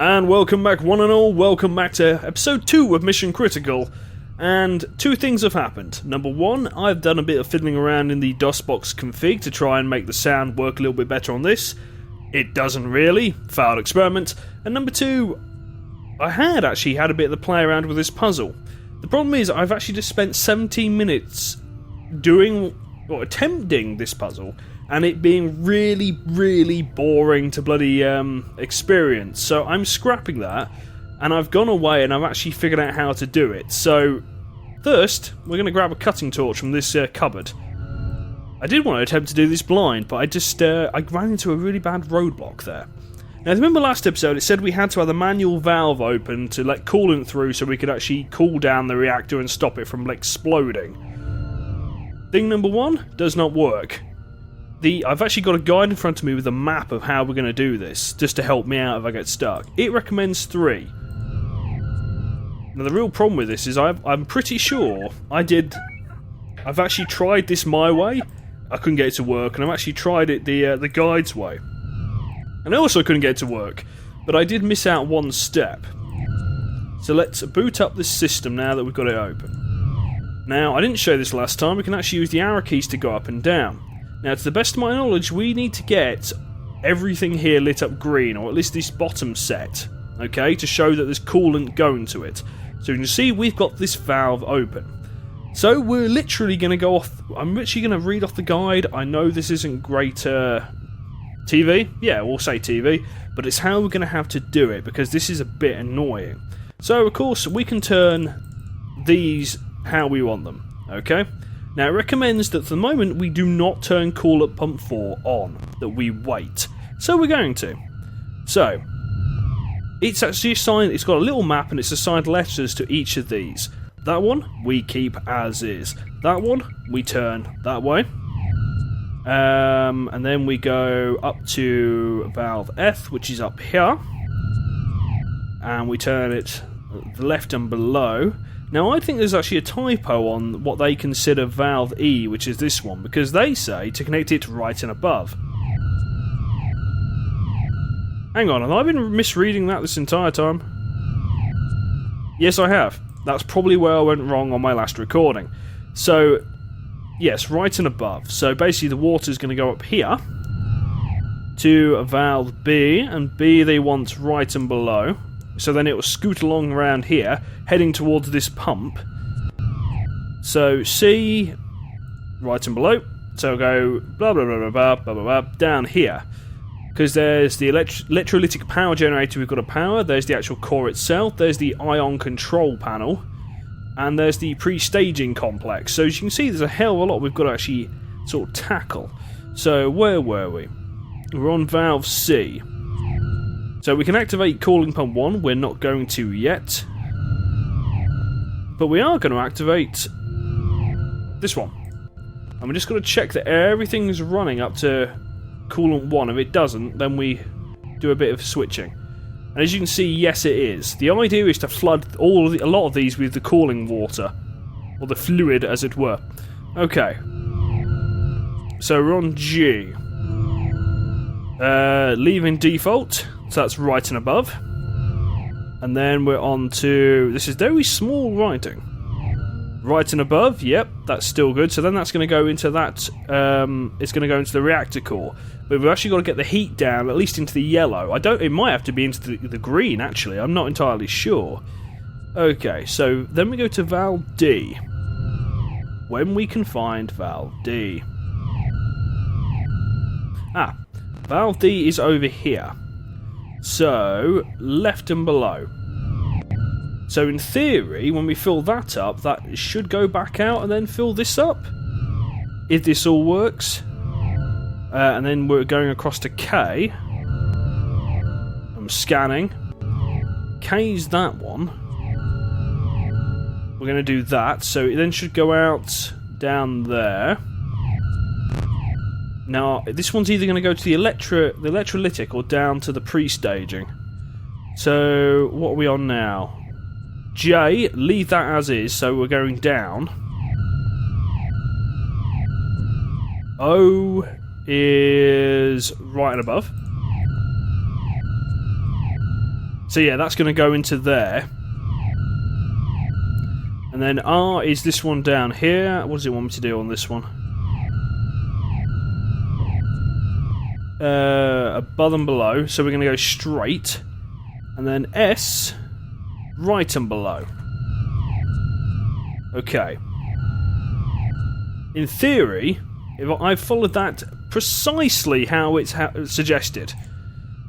And welcome back one and all, welcome back to episode 2 of Mission Critical. And two things have happened. Number one, I've done a bit of fiddling around in the DOSBox config to try and make the sound work a little bit better on this. It doesn't really, failed experiment. And number two, I had actually had a bit of the play around with this puzzle. The problem is I've actually just spent 17 minutes doing, or attempting this puzzle, and it being really, really boring to bloody experience. So I'm scrapping that, and I've gone away and I've actually figured out how to do it. So first, we're going to grab a cutting torch from this cupboard. I did want to attempt to do this blind, but I ran into a really bad roadblock there. Now, remember last episode it said we had to have the manual valve open to let coolant through so we could actually cool down the reactor and stop it from exploding. Thing number one does not work. I've actually got a guide in front of me with a map of how we're going to do this, just to help me out if I get stuck. It recommends 3. Now the real problem with this is I'm pretty sure I've actually tried this my way, I couldn't get it to work, and I've actually tried it the guide's way. And I also couldn't get it to work, but I did miss out one step. So let's boot up this system now that we've got it open. Now, I didn't show this last time, we can actually use the arrow keys to go up and down. Now, to the best of my knowledge, we need to get everything here lit up green, or at least this bottom set, okay, to show that there's coolant going to it. So you can see we've got this valve open. So we're literally going to go off, I'm literally going to read off the guide. I know this isn't great TV, yeah, we'll say TV, but it's how we're going to have to do it, because this is a bit annoying. So, of course, we can turn these how we want them, okay? Now, it recommends that for the moment we do not turn coolant pump 4 on, that we wait. So we're going to. So, it's actually assigned, it's got a little map and it's assigned letters to each of these. That one, we keep as is. That one, we turn that way. And then we go up to valve F, which is up here. And we turn it left and below. Now, I think there's actually a typo on what they consider valve E, which is this one, because they say to connect it right and above. Hang on, have I been misreading that this entire time? Yes, I have. That's probably where I went wrong on my last recording. So, yes, right and above. So basically the water's going to go up here to valve B, and B they want right and below. So then it will scoot along around here, heading towards this pump. So C, right and below. So go blah blah blah blah blah blah blah, blah down here. Because there's the electrolytic power generator we've got to power, there's the actual core itself, there's the ion control panel, and there's the pre-staging complex. So as you can see, there's a hell of a lot we've got to actually sort of tackle. So where were we? We're on valve C. So we can activate cooling pump 1, we're not going to yet. But we are going to activate this one. And we're just going to check that everything's running up to coolant 1. If it doesn't, then we do a bit of switching. And as you can see, yes it is. The idea is to flood a lot of these with the cooling water. Or the fluid, as it were. Okay. So we're on G. Leaving default. So that's right and above. And then we're on to... This is very small writing. Right and above, yep, that's still good. So then that's going to go into that... it's going to go into the reactor core. But we've actually got to get the heat down, at least into the yellow. It might have to be into the green, actually. I'm not entirely sure. Okay, so then we go to valve D. When we can find valve D. Ah, valve D is over here. So, left and below. So in theory, when we fill that up, that should go back out and then fill this up. If this all works. And then we're going across to K. I'm scanning. K's that one. We're going to do that, so it then should go out down there. Now, this one's either going to go to the electrolytic or down to the pre-staging. So, what are we on now? J, leave that as is, so we're going down. O is right and above. So yeah, that's going to go into there. And then R is this one down here. What does it want me to do on this one? Above and below. So we're going to go straight. And then S, right and below. Okay. In theory, if I followed that precisely how it's suggested.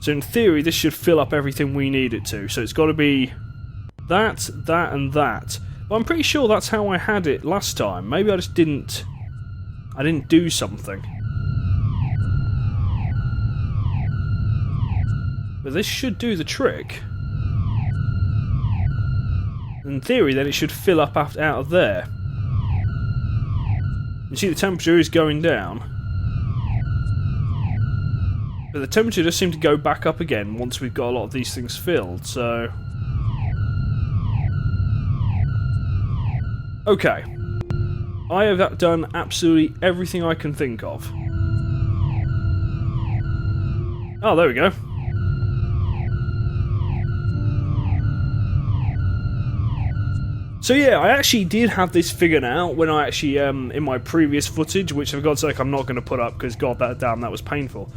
So in theory, this should fill up everything we need it to. So it's got to be that, that, and that. But I'm pretty sure that's how I had it last time. Maybe I just didn't... I didn't do something. But this should do the trick. In theory, then it should fill up out of there. You see the temperature is going down. But the temperature does seem to go back up again once we've got a lot of these things filled, so... Okay. I have done absolutely everything I can think of. Oh, there we go. So yeah, I actually did have this figured out when I actually, in my previous footage, which for God's sake I'm not going to put up because god damn, that was painful.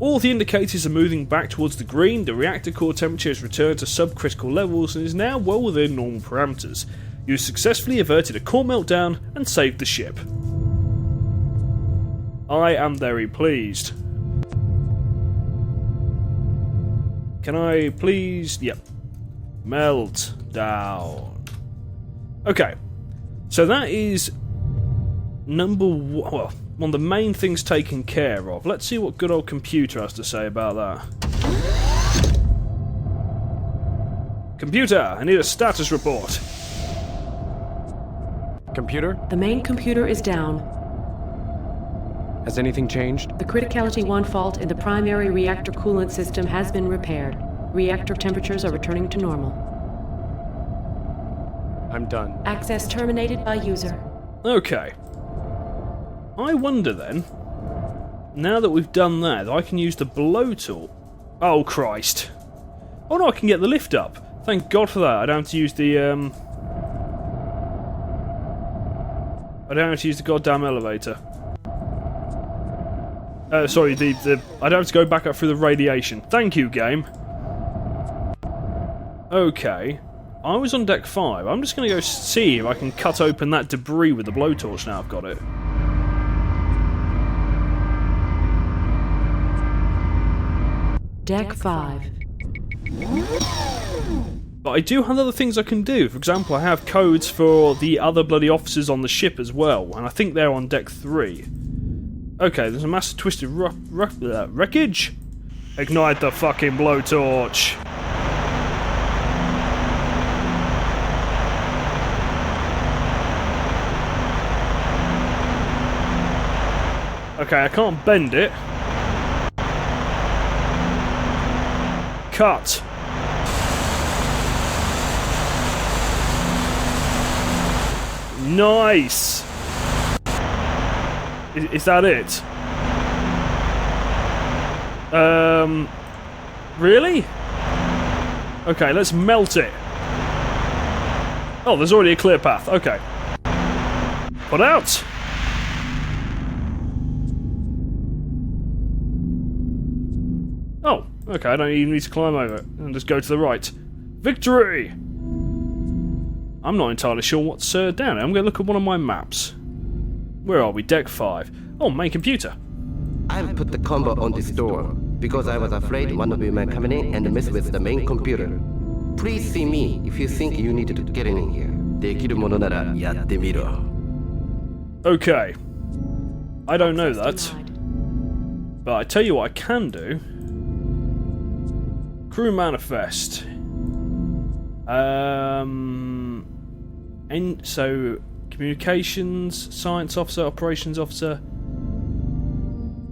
All the indicators are moving back towards the green, the reactor core temperature has returned to subcritical levels and is now well within normal parameters. You successfully averted a core meltdown and saved the ship. I am very pleased. Can I please... Yep. Melt down. Okay. So that is one of the main things taken care of. Let's see what good old computer has to say about that. Computer, I need a status report. Computer? The main computer is down. Has anything changed? The criticality 1 fault in the primary reactor coolant system has been repaired. Reactor temperatures are returning to normal. I'm done. Access terminated by user. Okay. I wonder then, now that we've done that, I can use the blow tool. Oh Christ. Oh no, I can get the lift up. Thank God for that. I don't have to use the I don't have to use the goddamn elevator. Sorry, I don't have to go back up through the radiation. Thank you, game. Okay. I was on deck 5. I'm just going to go see if I can cut open that debris with the blowtorch now I've got it. Deck 5. But I do have other things I can do. For example, I have codes for the other bloody officers on the ship as well, and I think they're on deck 3. Okay, there's a massive twisted wreckage. Ignite the fucking blowtorch. Okay, I can't bend it. Cut. Nice! Is that it? Really? Okay, let's melt it. Oh, there's already a clear path. Okay. Put out! Oh, okay, I don't even need to climb over it. And just go to the right. Victory! I'm not entirely sure what's down here. I'm going to look at one of my maps. Where are we? Deck 5. Oh, main computer. I've put the combo on this door because I was afraid one of you might come in and mess with the main computer. Please see me if you think you need to get in here. できるものならやってみろ. Okay. I don't know that. But I tell you what I can do. Crew manifest. And so communications, science officer, operations officer.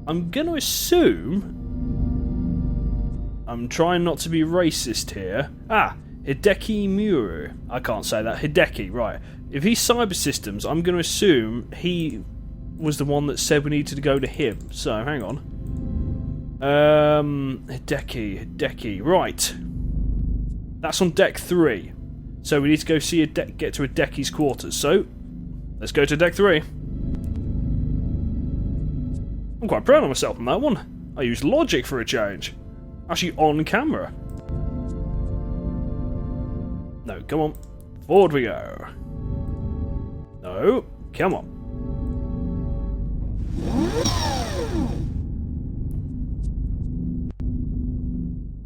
I'm gonna assume. I'm trying not to be racist here. Hideki Muru. I can't say that. Hideki, right. If he's cyber systems, I'm gonna assume he was the one that said we needed to go to him. So hang on. Hideki, right. That's on deck 3. So we need to go see get to a deckie's quarters. So, let's go to deck 3. I'm quite proud of myself on that one. I used logic for a change. Actually on camera. No, come on. Forward we go. No, come on.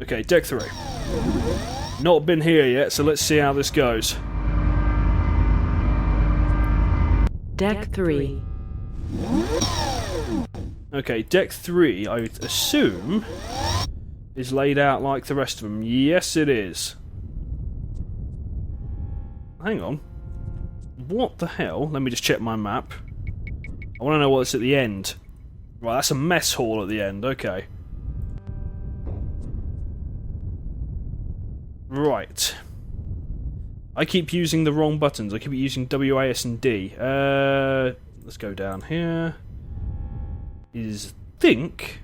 Okay, deck 3. Not been here yet, so let's see how this goes. Deck 3. Okay, deck 3, I would assume, is laid out like the rest of them. Yes, it is. Hang on. What the hell? Let me just check my map. I want to know what's at the end. Right, that's a mess hall at the end. Okay. Right. I keep using the wrong buttons. I keep using W, A, S, and D. Let's go down here. Think.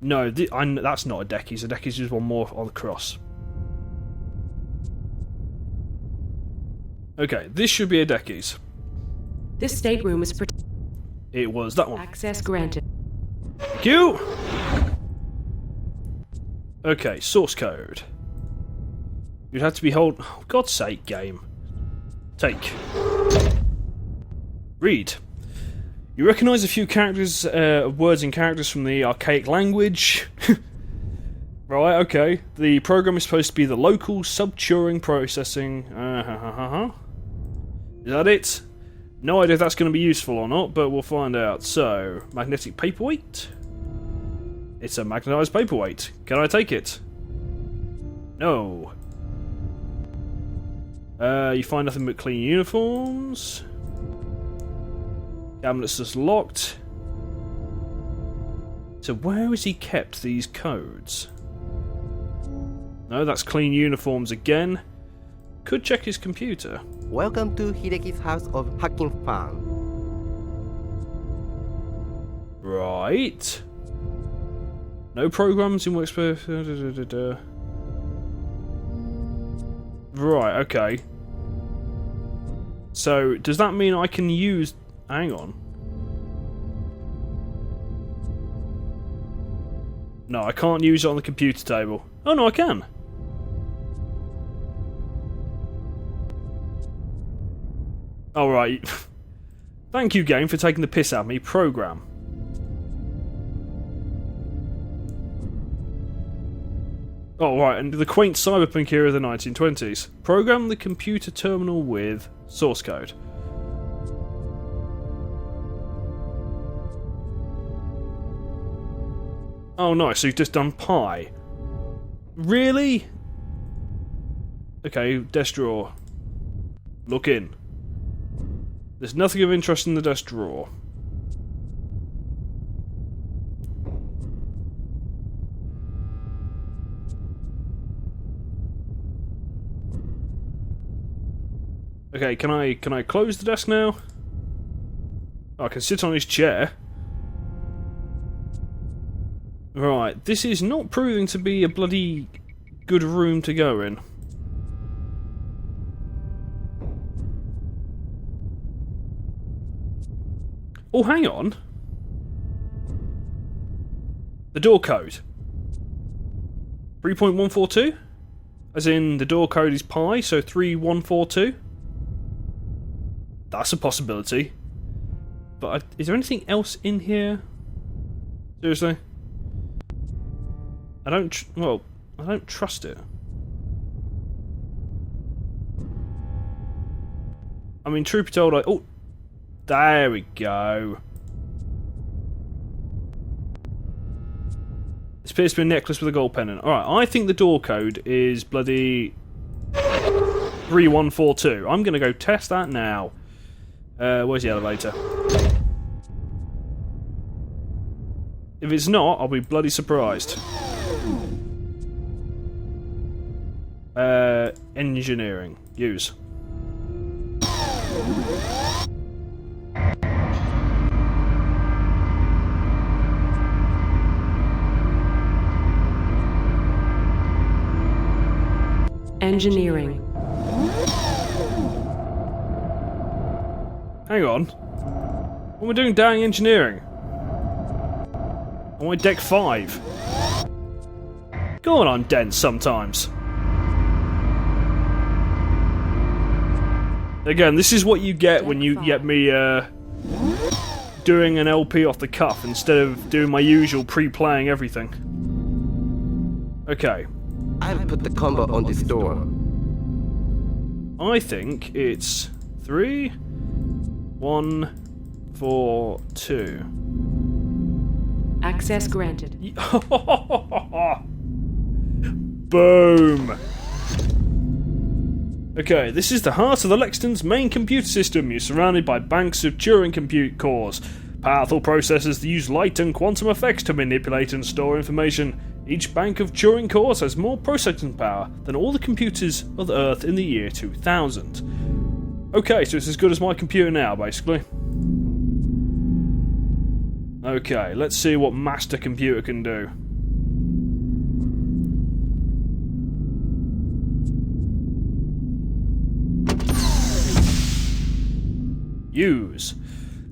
No, that's not a deckie's. A deckie's just one more on the cross. Okay, this should be a deckie's. This stateroom is protected. It was that one. Access granted. Thank you! Okay, source code. You'd have to be hold. Oh, God's sake, game. Take. Read. You recognise a few characters, words and characters from the archaic language. Right, okay. The program is supposed to be the local sub-Turing processing. Is that it? No idea if that's going to be useful or not, but we'll find out. So, magnetic paperweight? It's a magnetised paperweight. Can I take it? No. You find nothing but clean uniforms. Cabinet's just locked. So where has he kept these codes? No, that's clean uniforms again. Could check his computer. Welcome to Hideki's house of hacking fun. Right. No programs in workspace. Right, okay. So, does that mean I can use... Hang on. No, I can't use it on the computer table. Oh, no, I can. Alright. Thank you, game, for taking the piss out of me. Program. Oh, right, and the quaint cyberpunk era of the 1920s. Program the computer terminal with source code. Oh, nice, so you've just done pi. Really? Okay, desk drawer. Look in. There's nothing of interest in the desk drawer. Okay, can I close the desk now? Oh, I can sit on his chair. Right, this is not proving to be a bloody good room to go in. Oh, hang on. The door code. 3.142? As in, the door code is pi, so 3142? That's a possibility. But is there anything else in here? Seriously? I don't trust it. I mean, truth be told, oh, there we go. This appears to be a necklace with a gold pendant. Alright, I think the door code is bloody 3142. I'm going to go test that now. Where's the elevator? If it's not, I'll be bloody surprised. Engineering. Use. engineering. Hang on. What am I doing down engineering? On my deck 5. Go on, I'm dense sometimes. Again, this is what you get when you get me doing an LP off the cuff instead of doing my usual pre-playing everything. Okay. I'll put the combo on this door. I think it's 3, 1, 4, 2. Access granted. Boom! Okay, this is the heart of the Lexington's main computer system. You're surrounded by banks of Turing compute cores. Powerful processors that use light and quantum effects to manipulate and store information. Each bank of Turing cores has more processing power than all the computers of the Earth in the year 2000. Okay, so it's as good as my computer now, basically. Okay, let's see what Master Computer can do. Use.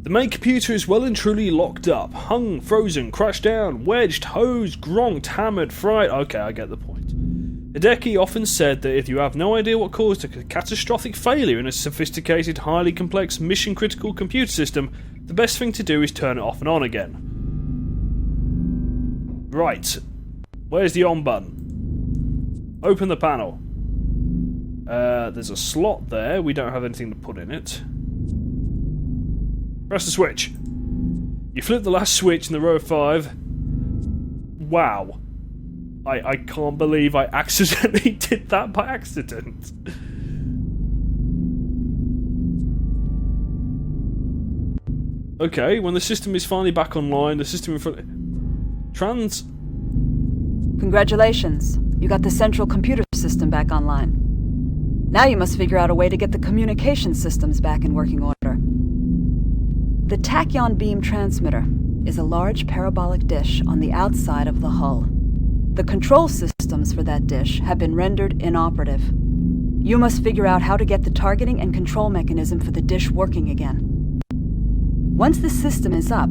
The main computer is well and truly locked up. Hung, frozen, crashed down, wedged, hosed, gronked, hammered, fried. Okay, I get the point. Hideki often said that if you have no idea what caused a catastrophic failure in a sophisticated, highly complex, mission-critical computer system, the best thing to do is turn it off and on again. Right. Where's the on button? Open the panel. There's a slot there. We don't have anything to put in it. Press the switch. You flip the last switch in the row of 5. Wow. I can't believe I accidentally did that by accident. Okay, when the system is finally back online, the system in front... Congratulations. You got the central computer system back online. Now you must figure out a way to get the communication systems back in working order. The tachyon beam transmitter is a large parabolic dish on the outside of the hull. The control systems for that dish have been rendered inoperative. You must figure out how to get the targeting and control mechanism for the dish working again. Once the system is up,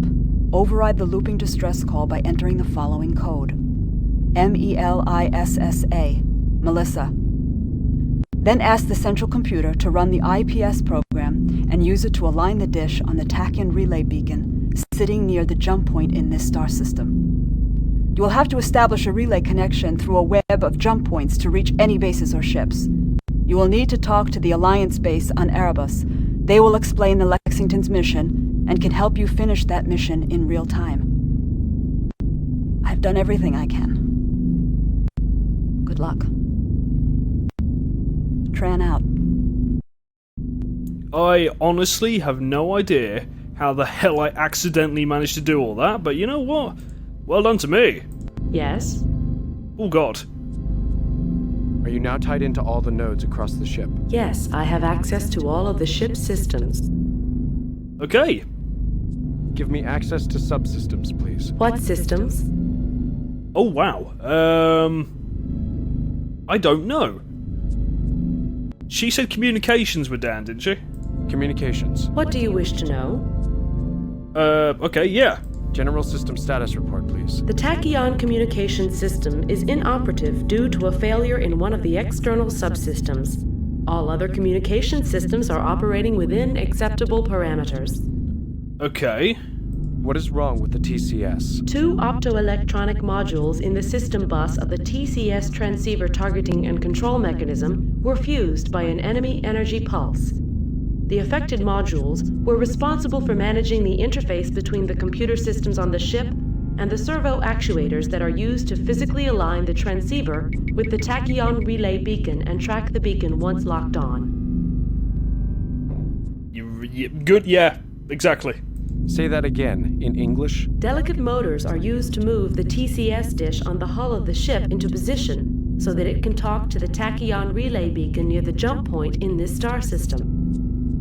override the looping distress call by entering the following code. MELISSA, Melissa. Then ask the central computer to run the IPS program and use it to align the dish on the tachyon relay beacon sitting near the jump point in this star system. You will have to establish a relay connection through a web of jump points to reach any bases or ships. You will need to talk to the Alliance base on Erebus. They will explain the Lexington's mission and can help you finish that mission in real time. I've done everything I can. Good luck. Tran out. I honestly have no idea how the hell I accidentally managed to do all that, but you know what? Well done to me. Yes? Oh god. Are you now tied into all the nodes across the ship? Yes, I have access to all of the ship's systems. Okay. Give me access to subsystems, please. What systems? Oh wow. I don't know. She said communications were down, didn't she? Communications. What do you wish to know? Okay, yeah. General system status report, please. The tachyon communication system is inoperative due to a failure in one of the external subsystems. All other communication systems are operating within acceptable parameters. Okay. What is wrong with the TCS? 2 optoelectronic modules in the system bus of the TCS transceiver targeting and control mechanism were fused by an enemy energy pulse. The affected modules were responsible for managing the interface between the computer systems on the ship and the servo actuators that are used to physically align the transceiver with the tachyon relay beacon and track the beacon once locked on. Good, yeah, exactly. Say that again, in English. Delicate motors are used to move the TCS dish on the hull of the ship into position so that it can talk to the tachyon relay beacon near the jump point in this star system.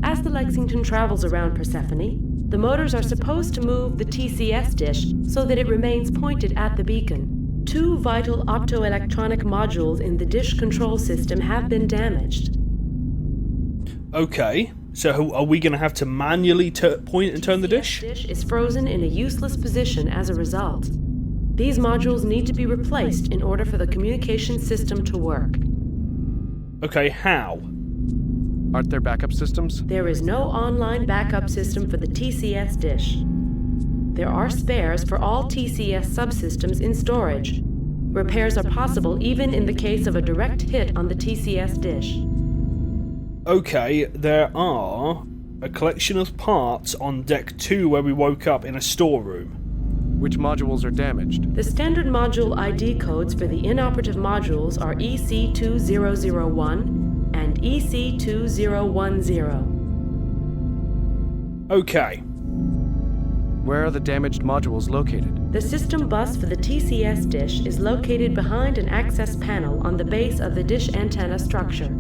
As the Lexington travels around Persephone, the motors are supposed to move the TCS dish so that it remains pointed at the beacon, 2 vital optoelectronic modules in the dish control system have been damaged. Okay, so are we going to have to manually point and turn the dish? The dish is frozen in a useless position as a result. These modules need to be replaced in order for the communication system to work. Okay, how? Aren't there backup systems? There is no online backup system for the TCS dish. There are spares for all TCS subsystems in storage. Repairs are possible even in the case of a direct hit on the TCS dish. Okay, there are a collection of parts on Deck 2 where we woke up in a storeroom. Which modules are damaged? The standard module ID codes for the inoperative modules are EC2001 and EC2010. Okay. Where are the damaged modules located? The system bus for the TCS dish is located behind an access panel on the base of the dish antenna structure.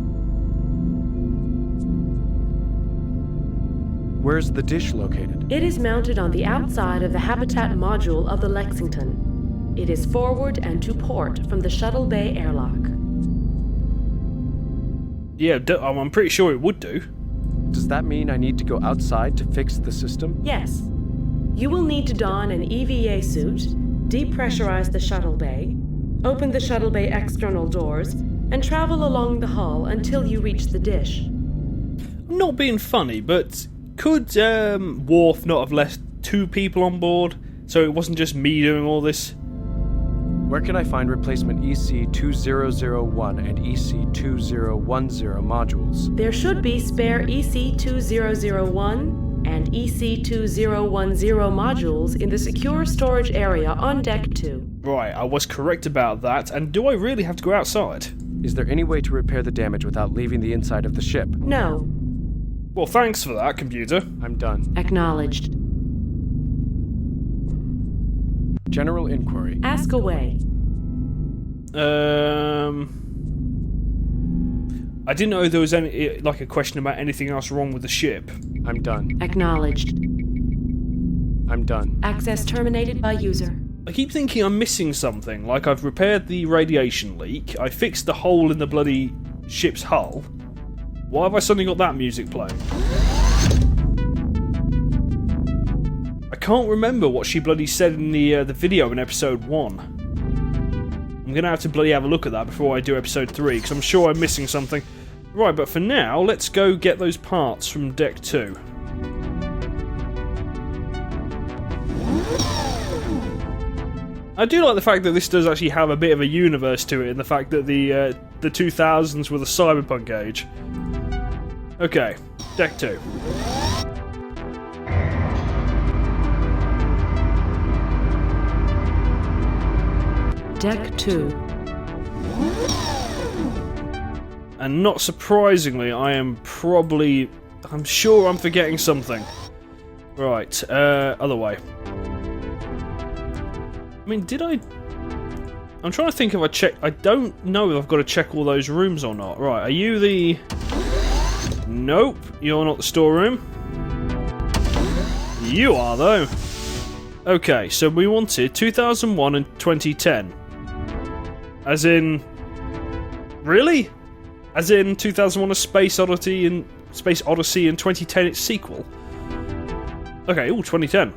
Where's the dish located? It is mounted on the outside of the habitat module of the Lexington. It is forward and to port from the shuttle bay airlock. Yeah, I'm pretty sure it would do. Does that mean I need to go outside to fix the system? Yes. You will need to don an EVA suit, depressurize the shuttle bay, open the shuttle bay external doors, and travel along the hull until you reach the dish. I'm not being funny, but could Worf not have left 2 people on board, so it wasn't just me doing all this? Where can I find replacement EC2001 and EC2010 modules? There should be spare EC2001 and EC2010 modules in the secure storage area on Deck 2. Right, I was correct about that, and do I really have to go outside? Is there any way to repair the damage without leaving the inside of the ship? No. Well, thanks for that, computer. I'm done. Acknowledged. General inquiry. Ask away. I didn't know there was any, like, a question about anything else wrong with the ship. I'm done. Acknowledged. I'm done. Access terminated by user. I keep thinking I'm missing something, like I've repaired the radiation leak, I fixed the hole in the bloody ship's hull. Why have I suddenly got that music playing? I can't remember what she bloody said in the video in episode 1. I'm gonna have to bloody have a look at that before I do episode 3, because I'm sure I'm missing something. Right, but for now, let's go get those parts from Deck 2. I do like the fact that this does actually have a bit of a universe to it, in the fact that the 2000s were the cyberpunk age. Okay, Deck 2. Deck 2. And not surprisingly, I'm sure I'm forgetting something. Right, other way. I mean, I'm trying to think if I checked. I don't know if I've got to check all those rooms or not. Right, are you the... Nope, you're not the storeroom. You are, though. Okay, so we wanted 2001 and 2010. As in... Really? As in 2001 A Space Odyssey and 2010 its sequel? Okay, 2010.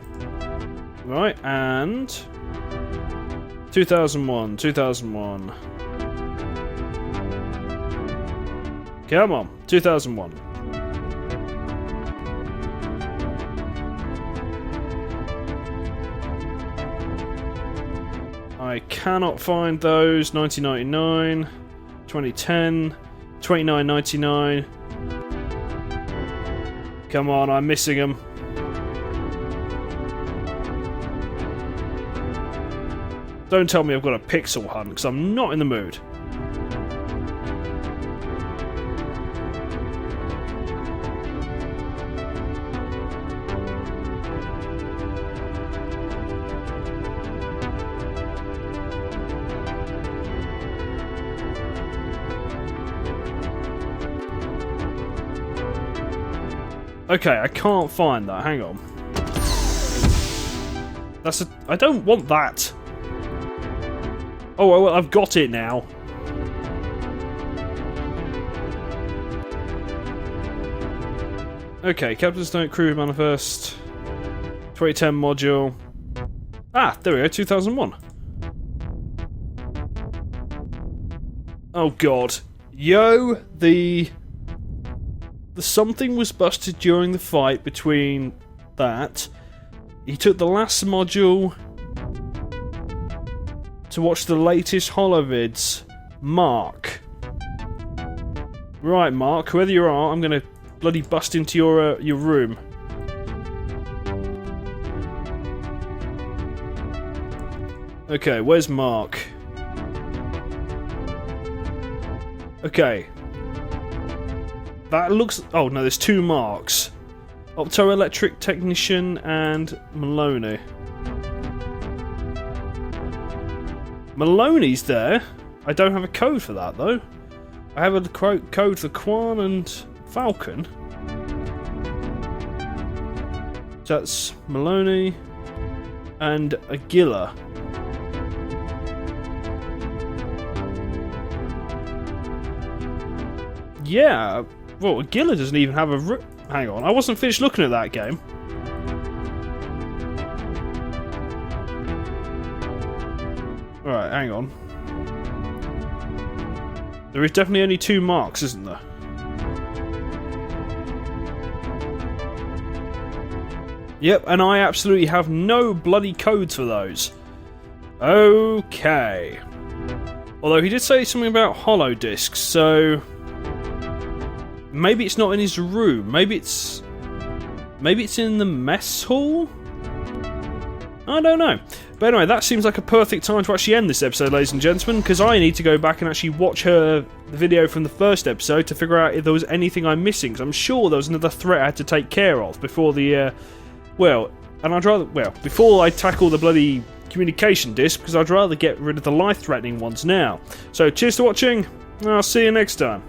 Right, and... 2001. Come on, 2001. I cannot find those. 1999, 2010, 29.99. Come on, I'm missing them. Don't tell me I've got a pixel hunt, because I'm not in the mood. Okay, I can't find that. Hang on. I don't want that. Oh, well, I've got it now. Okay, Captain's Note Crew Manifest. 2010 module. Ah, there we go, 2001. Oh god. Yo, the something was busted during the fight between that. He took the last module to watch the latest holovids. Mark. Right, Mark, whoever you are, I'm gonna bloody bust into your room. Okay, where's Mark? Okay. That looks... Oh, no, there's two Marks. Optoelectric Technician and Maloney. Maloney's there. I don't have a code for that, though. I have a code for Quan and Falcon. So that's Maloney and Aguila. Yeah, well, Aguila doesn't even have a... Hang on, I wasn't finished looking at that game. Alright, hang on. There is definitely only two Marks, isn't there? Yep, and I absolutely have no bloody codes for those. Okay. Although he did say something about hollow discs, so... Maybe it's not in his room. Maybe it's in the mess hall? I don't know. But anyway, that seems like a perfect time to actually end this episode, ladies and gentlemen, because I need to go back and actually watch the video from the first episode to figure out if there was anything I'm missing, because I'm sure there was another threat I had to take care of before the, before I tackle the bloody communication disc, because I'd rather get rid of the life-threatening ones now. So, cheers for watching, and I'll see you next time.